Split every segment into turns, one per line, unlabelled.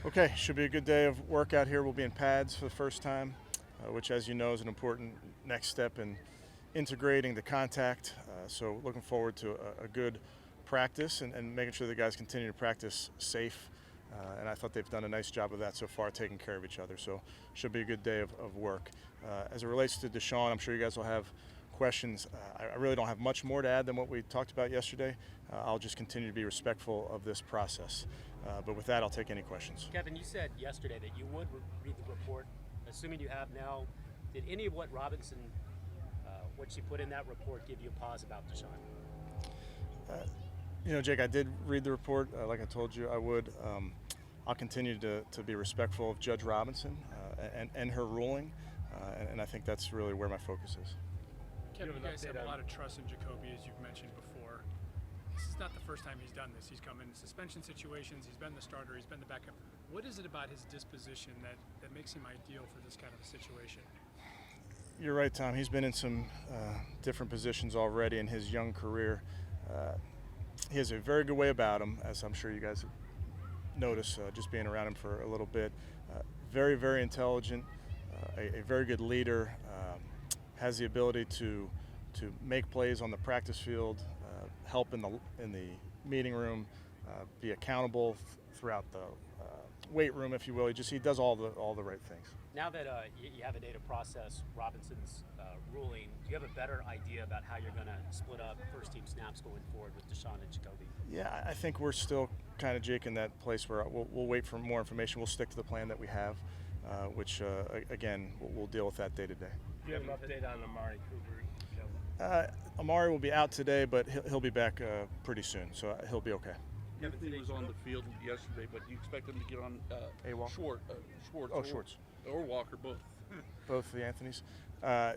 Okay, should be a good day of work out here. We'll be in pads for the first time, which, as you know, is an important next step in integrating the contact. So looking forward to a good practice and making sure the guys continue to practice safe. And I thought they've done a nice job of that so far, taking care of each other. So should be a good day of work. As it relates to Deshaun, I'm sure you guys will have questions. I really don't have much more to add than what we talked about yesterday. I'll just continue to be respectful of this process. But with that, I'll take any questions.
Kevin, you said yesterday that you would read the report. Assuming you have now, did any of what Robinson, what she put in that report, give you a pause about Deshaun?
Jake, I did read the report. Like I told you I would. I'll continue to be respectful of Judge Robinson and her ruling, and I think that's really where my focus is.
Kevin, you guys have a lot of trust in Jacoby, as you've mentioned before. This is not the first time he's done this. He's come in suspension situations, he's been the starter, he's been the backup. What is it about his disposition that makes him ideal for this kind of a situation?
You're right, Tom. He's been in some different positions already in his young career. He has a very good way about him, as I'm sure you guys notice just being around him for a little bit. Very, very intelligent, a very good leader, has the ability to make plays on the practice field, help in the meeting room, be accountable throughout the weight room, if you will. He does all the right things.
Now that you have a day to process Robinson's ruling, do you have a better idea about how you're going to split up first-team snaps going forward with Deshaun and Jacoby?
Yeah, I think we're still kind of, Jake, in that place where we'll wait for more information. We'll stick to the plan that we have, which, again, we'll deal with that day to day.
Do you have an update on Amari Cooper?
Amari will be out today, but he'll be back pretty soon, so he'll be okay.
Anthony was on the field yesterday, but do you expect him to get on
Schwartz?
Schwartz or Walker, both?
Both the Anthonys.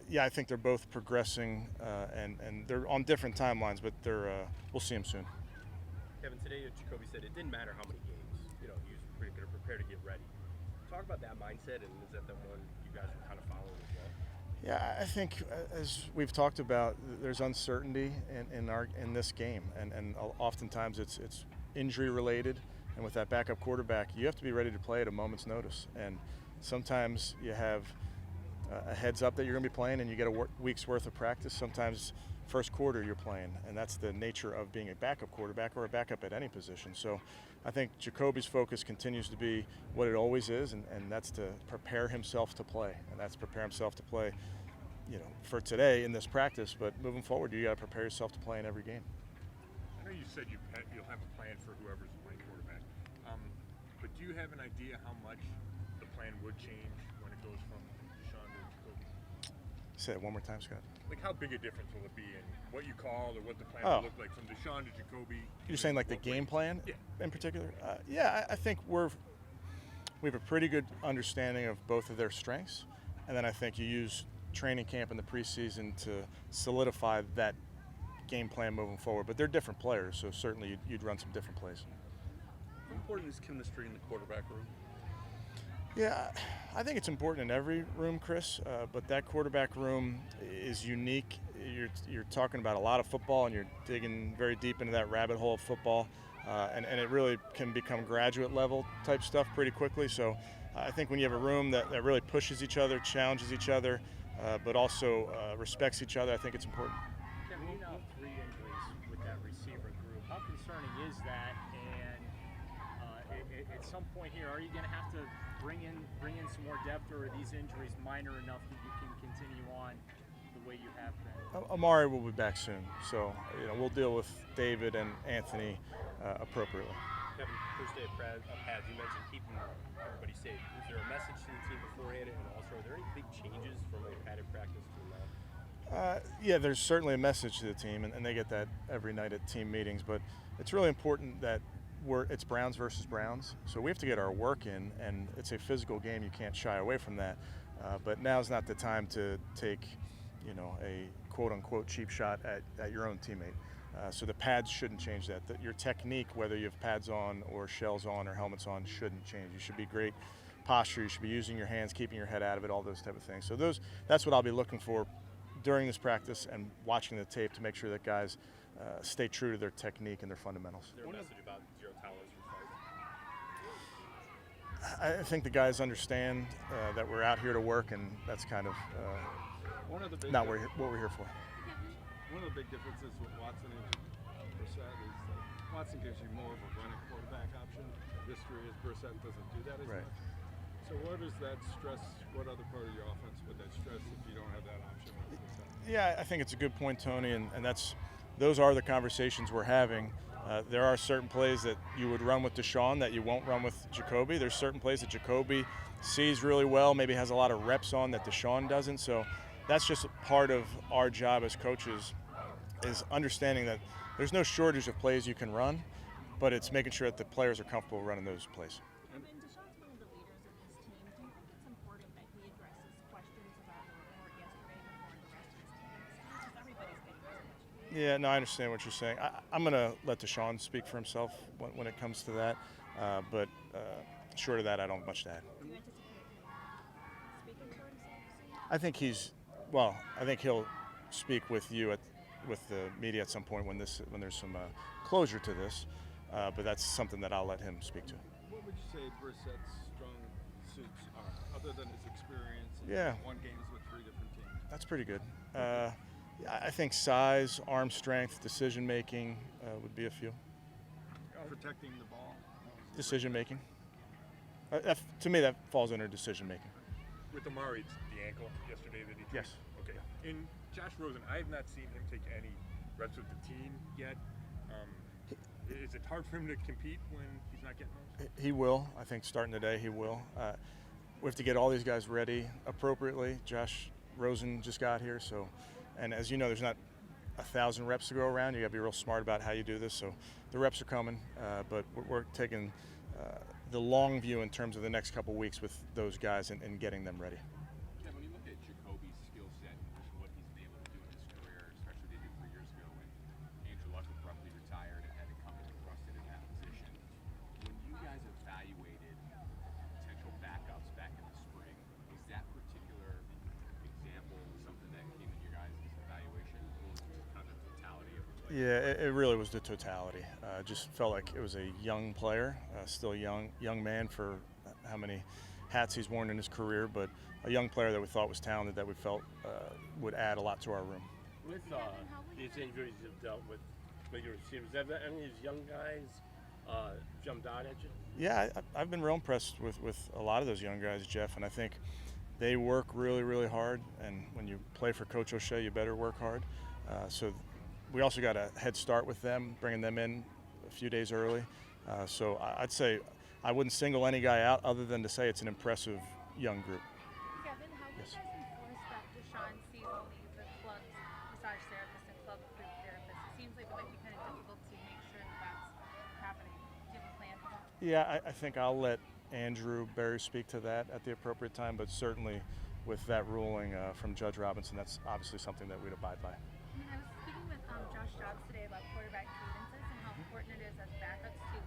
Yeah, I think they're both progressing, and they're on different timelines, but we'll see them soon.
Kevin, today Jacoby said it didn't matter how many games. He was pretty good, prepared to get ready. Talk about that mindset, and is that the one you guys were kind of following as well?
Yeah, I think as we've talked about, there's uncertainty in this game, and oftentimes it's injury related, and with that backup quarterback, you have to be ready to play at a moment's notice. And sometimes you have a heads up that you're going to be playing, and you get a week's worth of practice. Sometimes first quarter you're playing, and that's the nature of being a backup quarterback or a backup at any position. So I think Jacoby's focus continues to be what it always is, and that's to prepare himself to play, and that's prepare himself to play, for today in this practice. But moving forward, you got to prepare yourself to play in every game.
I know you said you'll have a plan for whoever's playing quarterback, but do you have an idea how much the plan would change when it goes from Deshaun to Jacoby?
Say it one more time, Scott.
Like, how big a difference will it be in what you call or what the plan will look like from Deshaun to Jacoby?
You're saying like the game plan in particular? Yeah, I think we have a pretty good understanding of both of their strengths, and then I think you use training camp in the preseason to solidify that game plan moving forward. But they're different players, so certainly you'd run some different plays.
How important is chemistry in the quarterback room?
Yeah, I think it's important in every room, Chris, but that quarterback room is unique. You're talking about a lot of football, and you're digging very deep into that rabbit hole of football, and it really can become graduate level type stuff pretty quickly. So I think when you have a room that really pushes each other, challenges each other, but also respects each other, I think it's important.
Kevin, you now have 3 injuries with that receiver group. How concerning is that? And at some point here, are you going to have to bring in some more depth, or are these injuries minor enough that you can continue on the way you have been?
Amari will be back soon, so we'll deal with David and Anthony appropriately.
Kevin, first day of pads, you mentioned keeping everybody safe. Is there a message to the team beforehand, and also are there any big changes from a padded practice to now?
Yeah, there's certainly a message to the team, and they get that every night at team meetings, but it's really important that it's Browns versus Browns, so we have to get our work in, and it's a physical game. You can't shy away from that, but now's not the time to take a quote-unquote cheap shot at your own teammate. So the pads shouldn't change that. Your technique, whether you have pads on or shells on or helmets on, shouldn't change. You should be great posture. You should be using your hands, keeping your head out of it, all those type of things. So that's what I'll be looking for during this practice and watching the tape to make sure that guys stay true to their technique and their fundamentals.
Is there a message about zero tolerance for
I think the guys understand that we're out here to work, and that's kind of
One of the big
not what we're here for.
One of the big differences with Watson and Brissett is that Watson gives you more of a running quarterback option. History is Brissett doesn't do that as
Right.
much. So what does that stress? What other part of your offense would that stress if you don't have that option with Brissett?
Yeah, I think it's a good point, Tony, and those are the conversations we're having. There are certain plays that you would run with Deshaun that you won't run with Jacoby. There's certain plays that Jacoby sees really well, maybe has a lot of reps on that Deshaun doesn't. So that's just part of our job as coaches, is understanding that there's no shortage of plays you can run, but it's making sure that the players are comfortable running those plays.
And Deshaun's one of the leaders of this team. Do you think it's important that he addresses questions about the report yesterday before the rest of his team? Because everybody's getting this question.
Yeah, no, I understand what you're saying. I'm going to let Deshaun speak for himself when it comes to that, but short of that, I don't have much to add.
Do you anticipate him speaking for himself?
I think I think he'll speak with you with the media at some point when there's some closure to this, but that's something that I'll let him speak to.
What would you say Brissett's strong suits are, other than his experience? And
Yeah.
Won games with 3 different teams.
That's pretty good. I think size, arm strength, decision making would be a few.
Protecting the ball.
Decision making. To me, that falls under decision making.
With Amari, it's the ankle yesterday that he took.
Yes.
Okay. In Josh Rosen, I have not seen him take any reps with the team yet. Is it hard for him to compete when he's not getting those?
He will. I think starting today, he will. We have to get all these guys ready appropriately. Josh Rosen just got here, so, and as you know, there's not 1,000 reps to go around. You got to be real smart about how you do this. So the reps are coming, but we're taking the long view in terms of the next couple weeks with those guys and getting them ready.
When you look at Jacoby's skill set and what he's been able to do in his career, especially what he did 3 years ago when Andrew Luck abruptly retired and had to come in and thrust it in that position, when you guys evaluated potential backups back in the spring, was that particular example something that came in your guys' evaluation, or was it just kind of the totality of the play?
Yeah, it really was the totality. Just felt like it was a young player, still a young man for how many hats he's worn in his career, but a young player that we thought was talented, that we felt would add a lot to our room.
With these injuries you've dealt with your receivers, have any of these young guys jumped out at you?
Yeah, I've been real impressed with a lot of those young guys, Jeff, and I think they work really, really hard, and when you play for Coach O'Shea, you better work hard. So we also got a head start with them, bringing them in a few days early. So I'd say I wouldn't single any guy out other than to say it's an impressive young group.
Kevin, how would you guys enforce that Deshaun sees only the club's massage therapist and club approved therapist? It seems like it might be kind of difficult to make sure that that's happening. Do you have a plan for that?
Yeah, I think I'll let Andrew Berry speak to that at the appropriate time, but certainly with that ruling from Judge Robinson, that's obviously something that we'd abide by.
And I was speaking with Josh Jobs today about quarterback cadences and how important it is as backups to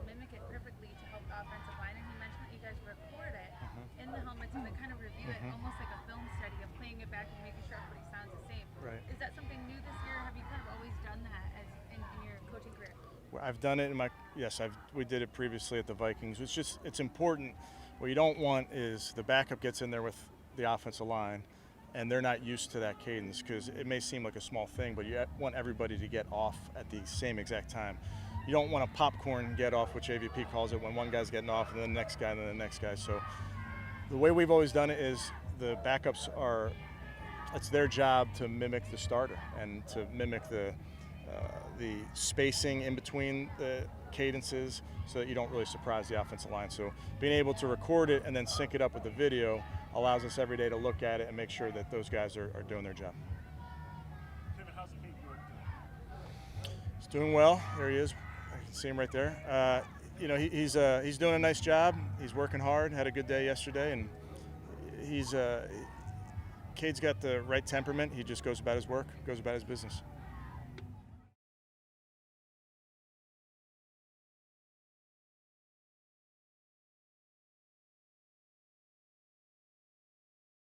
mimic it perfectly to help the offensive line. And he mentioned that you guys record it in the helmets and then kind of review it almost like a film study of playing it back and making sure everybody sounds the same.
Right.
Is that something new this year? Have you kind of always done that in your coaching career?
I've done it in we did it previously at the Vikings. It's important. What you don't want is the backup gets in there with the offensive line and they're not used to that cadence, because it may seem like a small thing, but you want everybody to get off at the same exact time. You don't want a popcorn get off, which AVP calls it, when one guy's getting off and then the next guy and then the next guy. So the way we've always done it is the backups it's their job to mimic the starter and to mimic the spacing in between the cadences so that you don't really surprise the offensive line. So being able to record it and then sync it up with the video allows us every day to look at it and make sure that those guys are doing their job.
Kevin, how's Kate doing?
He's doing well. There he is. I can see him right there. He's doing a nice job. He's working hard. Had a good day yesterday, and Cade's got the right temperament. He just goes about his work, goes about his business.